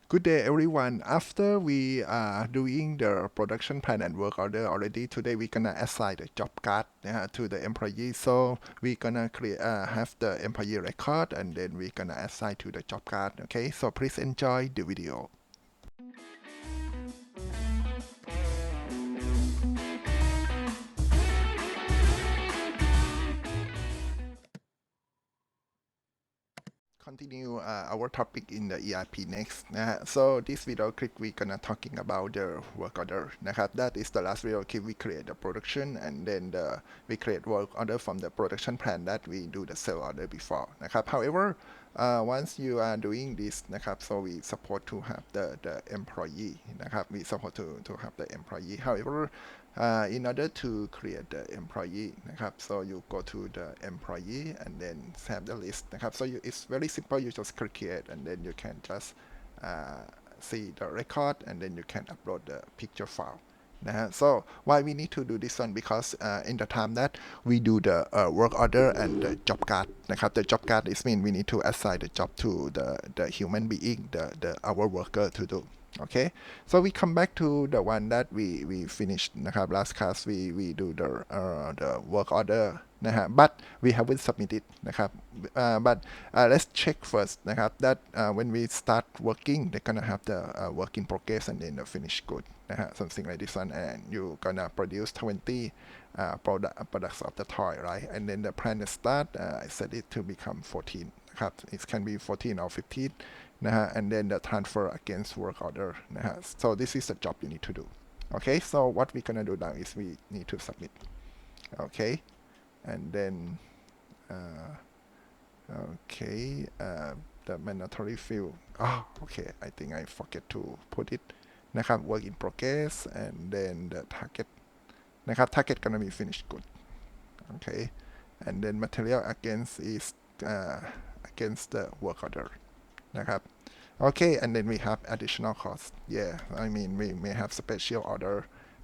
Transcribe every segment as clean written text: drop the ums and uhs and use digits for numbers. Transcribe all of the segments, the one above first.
Good day, everyone. After we are doing the production plan and work order already, today we're gonna assign the job card to the employee. So we're gonna create have the employee record, and then we're gonna assign to the job card. Okay, so please enjoy the video. Continue our topic in the ERPNext นะฮะ so this video clip we gonna talking about the work order นะครับ that is the last video clip we create the production and then we create work order from the production plan that we do the sale order before นะครับ however once you are doing this นะครับ so we support to have the employee นะครับ we support to have the employee however in order to create the employee นะครับ so you go to the employee and then have the list นะครับ so it's very simple you just click create and then you can just see the record and then you can upload the picture file นะฮะ so why we need to do this one because in the time that we do the work order and the job card นะครับ the job card is mean we need to assign the job to the human being the our worker to do okay so we come back to the one that we finished นะครับ last class we do the work order นะฮะ but we haven't submitted นะครับ but let's check first นะครับ that when we start working they're gonna have the work in progress and then the finished good นะฮะ something like this one and you gonna produce 20 products of the toy right and then the plan start I set it to become 14 นะครับ it can be 14 or 15 นะฮะ and then the transfer against work order นะฮะ so this is the job you need to do okay so what we gonna do now is we need to submit okay and then okay the mandatory field okay I think I forget to put it นะครับ work in progress and then the target นะครับ target gonna be finished good okay and then material against is against the work order นะครับ okay and then we have additional cost yeah I mean we may have special order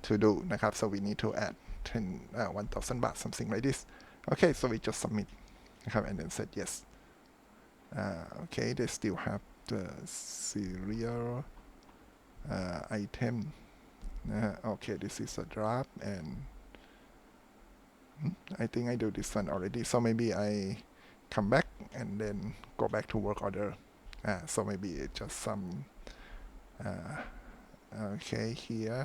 to do นะครับ so we need to add 1,000 baht something like this okay so we just submit นะครับ and then said yes okay they still have the serial item okay this is a draft and I think I do this one already so maybe I come back and then go back to work order so maybe it's just some okay here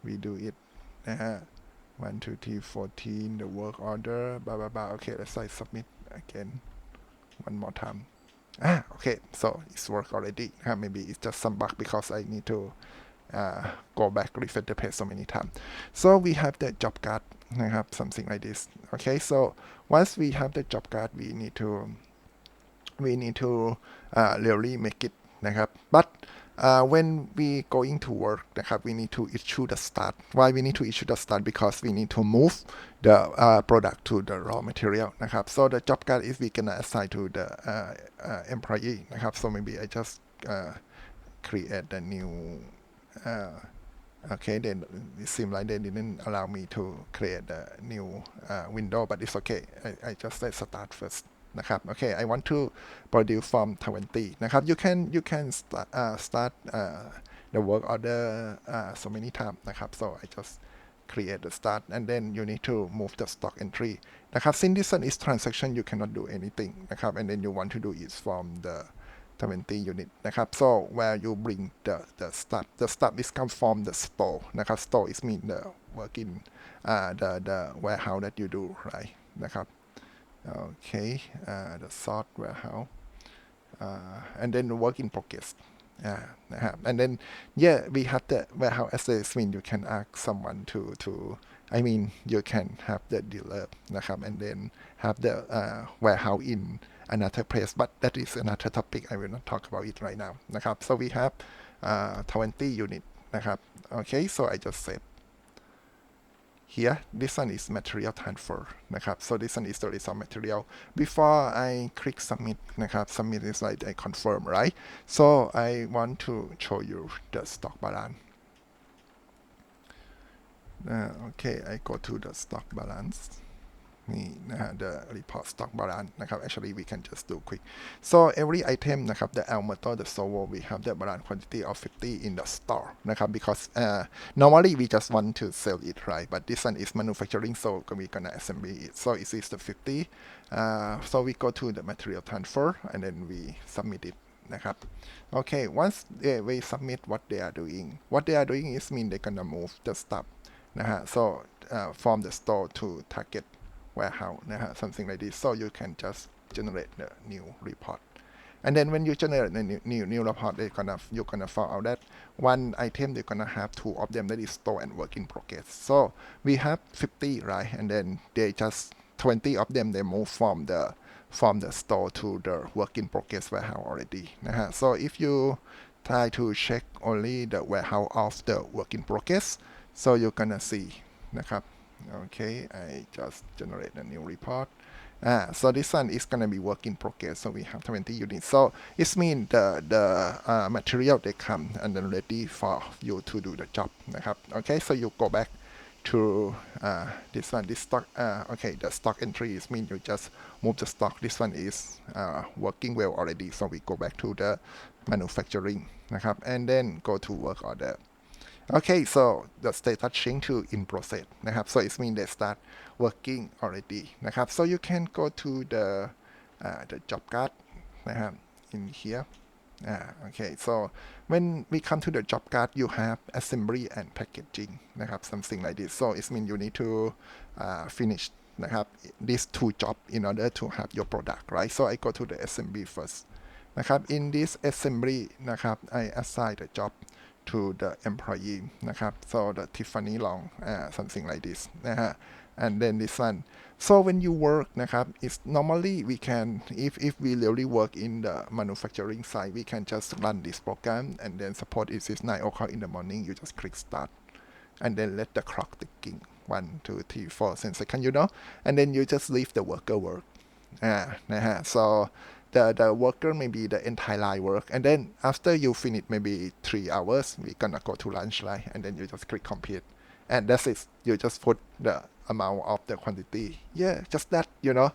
we do it นะฮะ 1 2 3 14 the work order blah blah blah okay let's say submit again one more time okay so it's work already maybe it's just some bug because I need to go back refresh the page so many times so we have the job card นะครับ something like this okay so once we have the job card we need to really make it นะครับ but when we going to work นะครับ we need to issue the start why we need to issue the start because we need to move the product to the raw material นะครับ so the job card is we gonna assign to the employee นะครับ so maybe I just create a new okay then it seems like they didn't allow me to create a new window but it's okay I just say start first นะครับ okay I want to produce from 20 นะครับ you can start the work order so many times นะครับ so I just create the start and then you need to move the stock entry นะครับ since this one is transaction you cannot do anything นะครับ and then you want to do it from the 20 unit นะครับ so where you bring the start is come from the store นะครับ store is mean the work in the warehouse that you do right นะครับ okay the sort warehouse and then the work in progress and then yeah we have the warehouse access mean you can ask someone to I mean you can have the dealer นะครับ and then have the warehouse in another place but that is another topic I will not talk about it right now นะครับ so we have 20 unit นะครับ okay so I just said here this one is material transfer นะครับ so this one is the list of material before I click submit นะครับ submit is like I confirm right so I want to show you the stock balance okay I go to the stock balance นี่นะฮะ the report stock balance นะครับ actually we can just do quick so every item นะครับ the L motor the servo we have the balance quantity of 50 in the store นะครับ because normally we just want to sell it right but this one is manufacturing so we gonna assemble it so it is the 50 so we go to the material transfer and then we submit it นะครับ okay once we submit what they are doing is mean they gonna move the stuff นะฮะ so from the store to target warehouse นะฮะ something like this so you can just generate the new report and then when you generate the new report you're gonna find out that one item you're gonna have two of them that is store and work in progress so we have 50 right and then they just 20 of them they move from the store to the work in progress warehouse already นะฮะ so if you try to check only the warehouse of the work in progress so you're gonna see นะครับ okay I just generate a new report so this one is gonna be work in progress so we have 20 units so it means the material they come and then ready for you to do the job นะครับ okay so you go back to this one this stock okay the stock entry is mean you just move the stock this one is working well already so we go back to the manufacturing นะครับ and then go to work order okay so the status change to in process นะครับ so it means they start working already นะครับ so you can go to the job card นะครับ in here okay so when we come to the job card you have assembly and packaging นะครับ something like this so it means you need to finish นะครับ these two job in order to have your product right so I go to the assembly first นะครับ in this assembly นะครับ I assign the job to the employee นะครับ so the Tiffany Long something like this นะฮะ and then this one so when you work นะครับ it's normally we can if we really work in the manufacturing side we can just run this program and then suppose it is 9 o'clock in the morning you just click start and then let the clock ticking 1 2 3 4 10 seconds you know and then you just leave the worker work นะฮะ so the worker maybe the entire line work and then after you finish maybe 3 hours we gonna go to lunch right and then you just click complete and that's it you just put the amount of the quantity yeah just that you know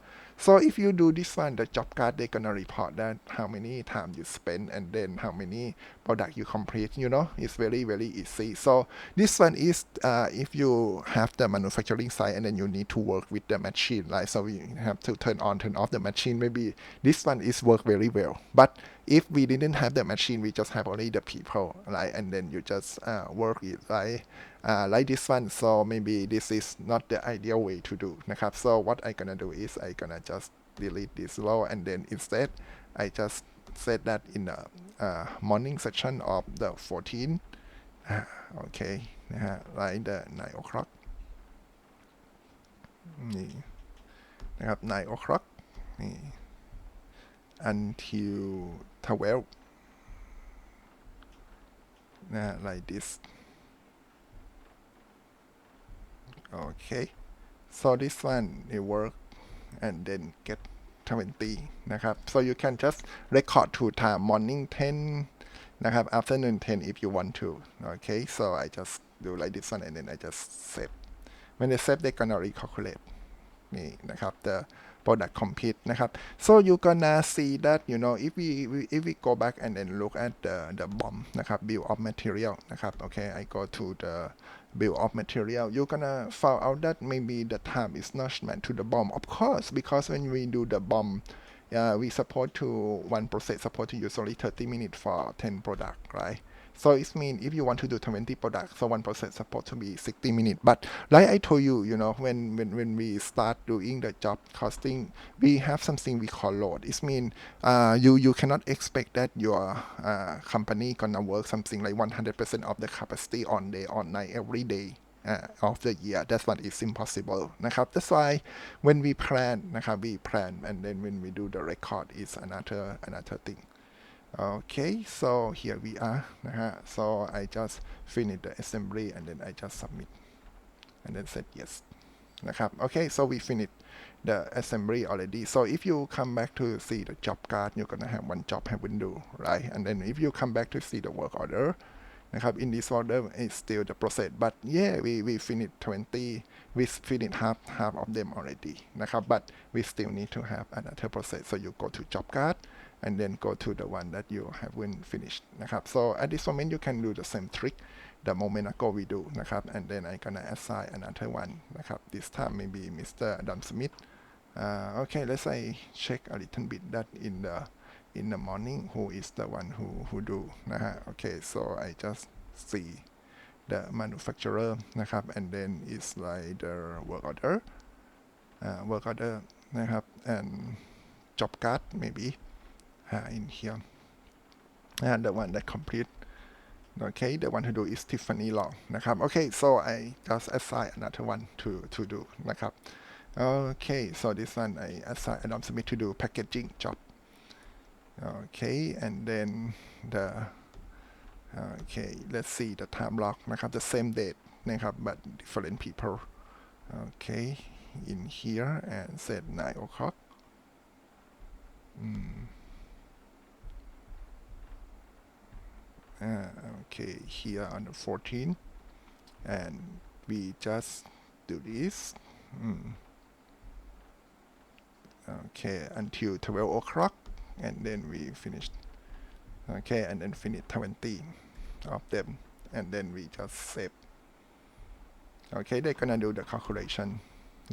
so if you do this one the job card they gonna report that how many time you spend and then how many product you complete you know it's very easy so this one is if you have the manufacturing side and then you need to work with the machine right so we have to turn on turn off the machine maybe this one is work very well but if we didn't have the machine we just have only the people right and then you just work it right like this one so maybe this is not the ideal way to do นะครับ so what I gonna do is I gonna just delete this row and then instead I just set that in the morning section of the 14 okay นะฮะ like the 9 o'clock นี่นะครับ 9 o'clock นี่ until 12 นะ like this okay so this one it work and then get 20 นะครับ so you can just record to time morning 10 นะครับ afternoon 10 if you want to okay so I just do like this one and then I just save when they save they gonna recalculate นี่นะครับ the product complete นะครับ so you gonna see that you know if we go back and then look at the BOM นะครับ bill of material นะครับ okay I go to the bill of material you're gonna find out that maybe the time is not meant to the BOM of course because when we do the BOM we support to one process support to use only 30 minutes for 10 product right so it means if you want to do 20 products so one process supposed to be 60 minutes but like I told you you know when we start doing the job costing we have something we call load it means you cannot expect that your company gonna work something like 100% of the capacity on day on night every day of the year that's what is impossible นะครับ that's why when we plan นะครับ we plan and then when we do the record is another thing okay so here we are นะฮะ so I just finish the assembly and then I just submit and then said yes นะครับ okay so we finished the assembly already so if you come back to see the job card you're gonna have one job have window right and then if you come back to see the work order นะครับ in this order is still the process but yeah we finished 20 we finished half of them already นะครับ but we still need to have another process so you go to job card and then go to the one that you haven't finished นะครับ so at this moment you can do the same trick the moment ago we do นะครับ and then I gonna assign another one นะครับ this time maybe Mr. Adam Smith okay let's say check a little bit that in the morning who is the one who do นะฮะ okay so I just see the manufacturer นะครับ and then it's like the work order นะครับ and job card maybe in here and the one that complete okay the one who do is Tiffany Long นะครับ okay so I just assign another one to do นะครับ okay so this one I assign Adam Smith to do packaging job okay and then the okay let's see the time block นะครับ the same date นะครับ but different people okay in here and set 9 o'clock okay here on the 14th and we just do this okay until 12 o'clock and then we finished okay and then finish 20 of them and then we just save okay they're gonna do the calculation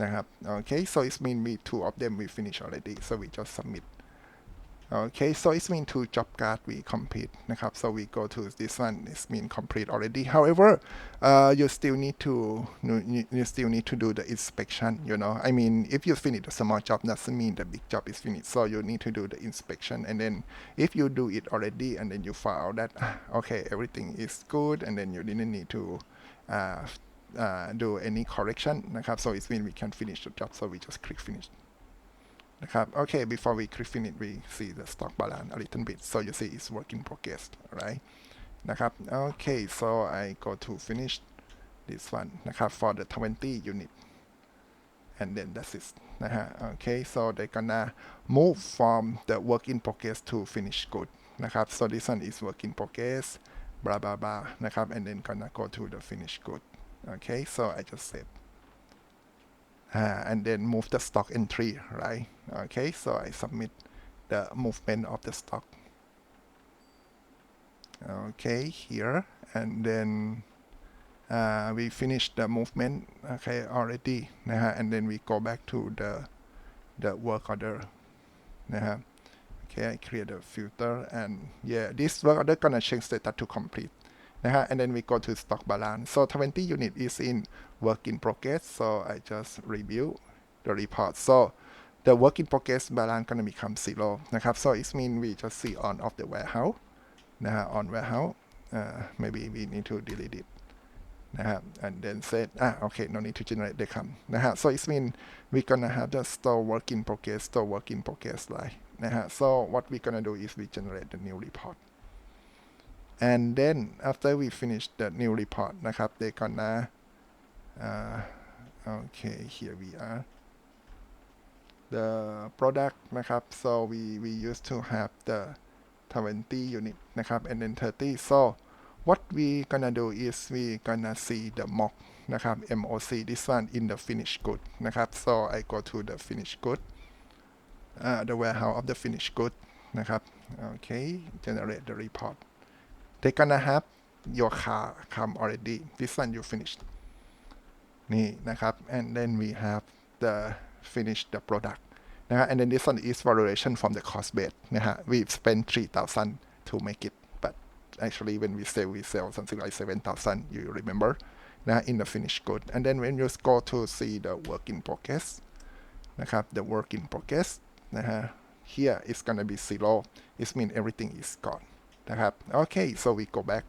นะครับ okay so it means we two of them we finish already so we just submit okay so it means two job card we complete นะครับ so we go to this one it means complete already however you still need to do the inspection you know I mean if you finish a small job doesn't mean the big job is finished so you need to do the inspection and then if you do it already and then you found that okay everything is good and then you didn't need to do any correction นะครับ so it means we can finish the job so we just click finish นะครับ okay before we click finish we see the stock balance a little bit so you see it's work in progress right นะครับ okay so I go to finish this one นะครับ for the 20 unit and then that's it นะฮะ okay so they gonna move from the work in progress to finish good นะครับ so this one is work in progress blah blah blah นะครับ and then gonna go to the finish good okay so I just save and then move the stock entry right okay so I submit the movement of the stock okay here and then we finish the movement okay already นะฮะ and then we go back to the work order นะฮะ okay I create a filter and yeah this work order gonna change status to complete นะฮะ and then we go to stock balance so 20 unit is in work in progress so I just review the report so the work in progress balance gonna become 0 นะครับ so it means we just see on of the warehouse นะฮะ on warehouse maybe we need to delete it นะฮะ and then set okay no need to generate the come นะฮะ so it means we gonna have the store work in progress line นะฮะ so what we gonna do is we generate the new report and then after we finish the new report นะครับ they gonna okay here we are the product นะครับ so we used to have the 20 unit นะครับ and then 30 so what we gonna do is we gonna see the mock นะครับ MOC this one in the finished good นะครับ so I go to the finished good the warehouse of the finished good นะครับ okay generate the report they gonna have your car come already this one you finished นี่นะครับ and then we have the finish the product นะฮะ and then this one is valuation from the cost base นะฮะ we spent 3,000 to make it but actually when we sell something like 7,000 you remember นะ in the finished good and then when you go to see the work in progress นะครับ the work in progress นะฮะ here is gonna be 0 it means everything is gone นะครับ okay so we go back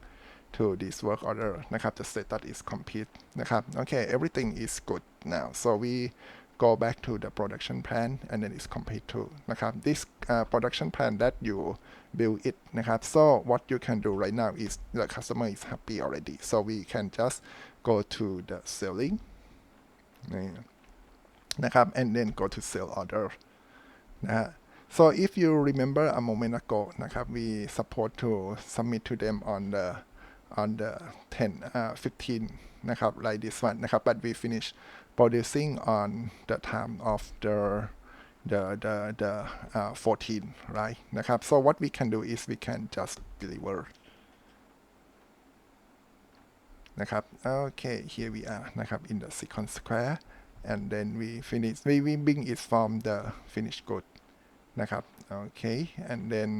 to this work order นะครับ the status is complete นะครับ okay everything is good now so we go back to the production plan and then it's complete too นะครับ this production plan that you build it นะครับ so what you can do right now is the customer is happy already so we can just go to the selling นะครับ and then go to sell order นะฮะ so if you remember a moment ago นะครับ we support to submit to them on the on the 10 15 นะครับ like this one นะครับ but we finish producing on the time of the 14 right นะครับ so what we can do is we can just deliver นะครับ okay here we are นะครับ in the second square and then we bring it from the finished good นะครับ okay and then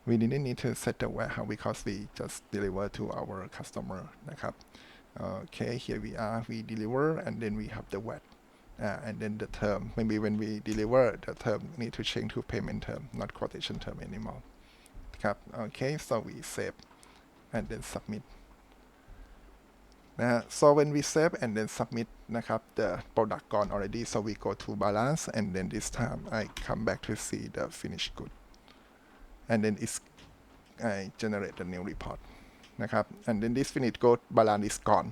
we didn't need to set the warehouse because we just deliver to our customer นะครับ okay here we are we deliver and then we have the VAT and then the term maybe when we deliver the term need to change to payment term not quotation term anymore ครับ okay so we save and then submit so when we save and then submit นะครับ the product gone already so we go to balance and then this time I come back to see the finished good and then I generate the new report นะครับ and then this finished good balance is gone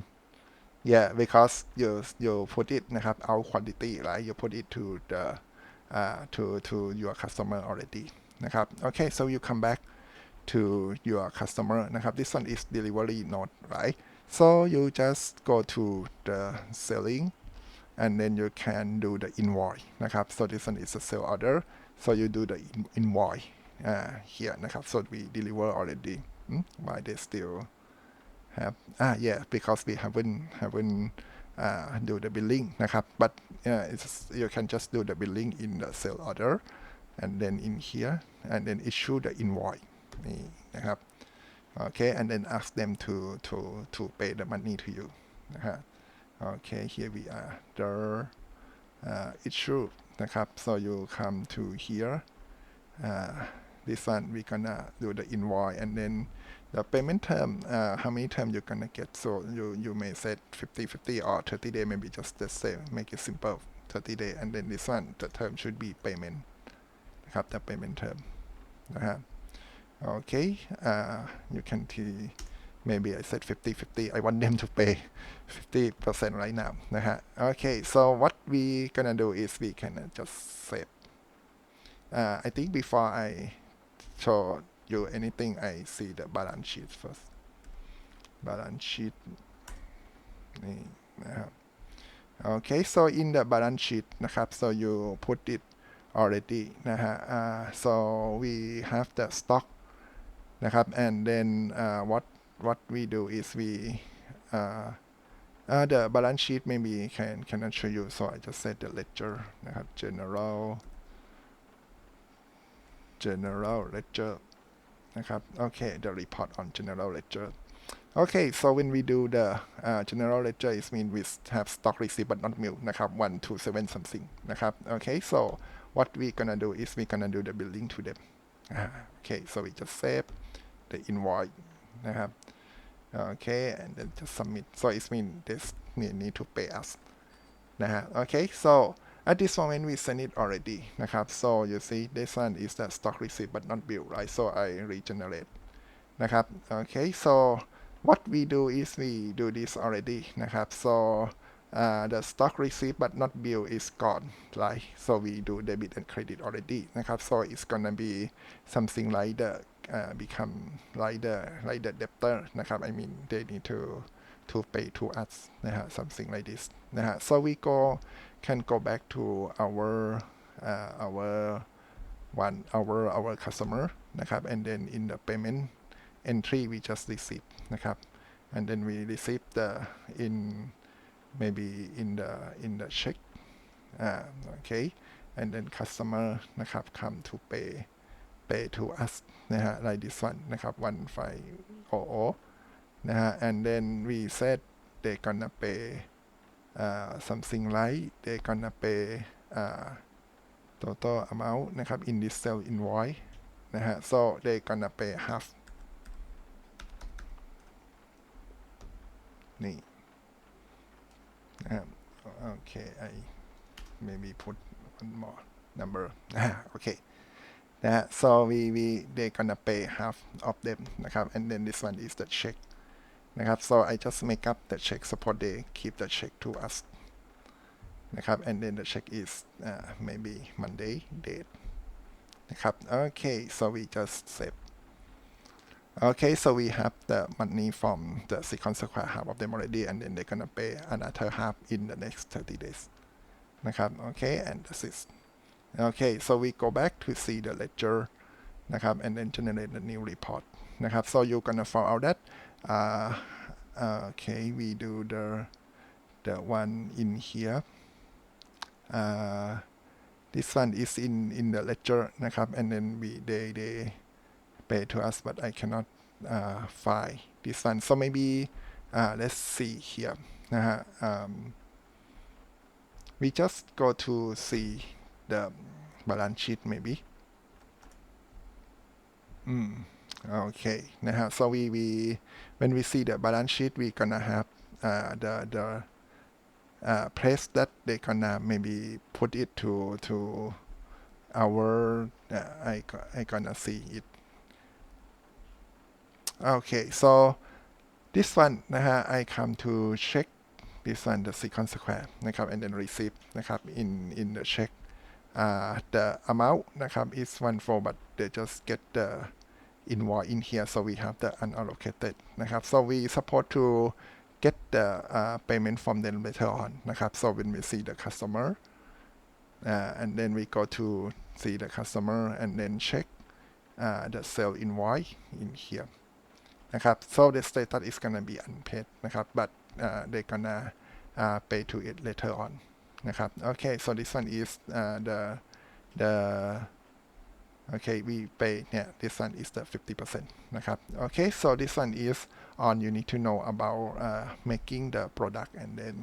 yeah because you put it นะครับ out quantity right you put it to the to your customer already นะครับ okay so you come back to your customer นะครับ this one is delivery note right so you just go to the selling and then you can do the invoice นะครับ so this one is a sale order so you do the invoice here นะครับ so we deliver already why they still have yeah because we haven't do the billing นะครับ but you can just do the billing in the sale order and then in here and then issue the invoice นี่นะครับ okay and then ask them to pay the money to you นะฮะ okay here we are the issue นะครับ so you come to here this one we gonna do the invoice and then the payment term how many term you gonna get so you may set 50 or 30 day maybe just say make it simple 30 day and then this one the term should be payment นะครับ the payment term นะฮะ okay you can see maybe I said 50 I want them to pay 50% right now นะฮะ okay so what we gonna do is we can just save I think before I show you anything I see the balance sheet first balance sheet นี่นะครับ okay so in the balance sheet นะครับ so you put it already นะฮะso we have the stock นะครับ and then what we do is we the balance sheet maybe cannot show you so I just set the ledger นะครับ general ledger นะครับ okay the report on general ledger okay so when we do the general ledger it means we have stock receipt but not bill นะครับ 127 something นะครับ okay so what we gonna do is we gonna do the billing to them okay so we just save the invoice นะครับ okay and then just submit so it means this need to pay us นะฮะ okay so at this moment we send it already นะครับ so you see this one is the stock receipt but not bill right so I regenerate นะครับ okay so what we do is we do this already นะครับ so the stock receipt but not bill is gone right so we do debit and credit already นะครับ so it's gonna be something like the become like the debtor นะครับ I mean they need to pay to us นะฮะ something like this นะฮะ so we can go back to our customer นะครับ and then in the payment entry we just receive นะครับ and then we receive the maybe in the check okay and then customer นะครับ come to pay to us นะฮะ like this one นะครับ 1500 นะฮะ and then we said they gonna pay something like they gonna pay total amount นะครับ in this sale invoice นะฮะ so they gonna pay half นี่นะครับ okay I maybe put one more number okay นะฮะ so they gonna pay half of them นะครับ and then this one is the check นะครับ so I just make up the check support they keep the check to us นะครับ and then the check is maybe Monday date นะครับ okay so we just save Okay, so we have the money from the second square half of them already, and then they're gonna pay another half in the next 30 days. นะครับ Okay, and this is okay. So we go back to see the ledger นะครับ and then generate the new report นะครับ so you're gonna find out that uh, okay, we do the one in here. This one is in the ledger นะครับ and then they pay to us, but I cannot find this one. So maybe let's see here นะฮะ we just go to see the balance sheet maybe. Okay นะฮะ so we when we see the balance sheet we gonna have the place that they gonna maybe put it to our I gonna see it. Okay, so this one นะฮะ I come to check this one the second square นะครับ and then receive นะครับ in the check the amount นะครับ is 1.4 but they just get the invoice in here, so we have the unallocated นะครับ so we support to get the payment from them later on นะครับ so when we see the customer and then we go to see the customer and then check the sale invoice in here นะครับ so the status is gonna be unpaid นะครับ but they gonna pay to it later on นะครับ okay, so this one is the okay, we pay yeah, this one is the 50% นะครับ okay, so this one is on you need to know about making the product and then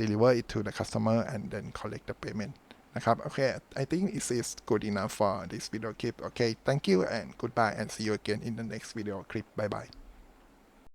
deliver it to the customer and then collect the payment นะครับ okay, I think it is good enough for this video clip. Okay, thank you and goodbye and see you again in the next video clip. Bye bye.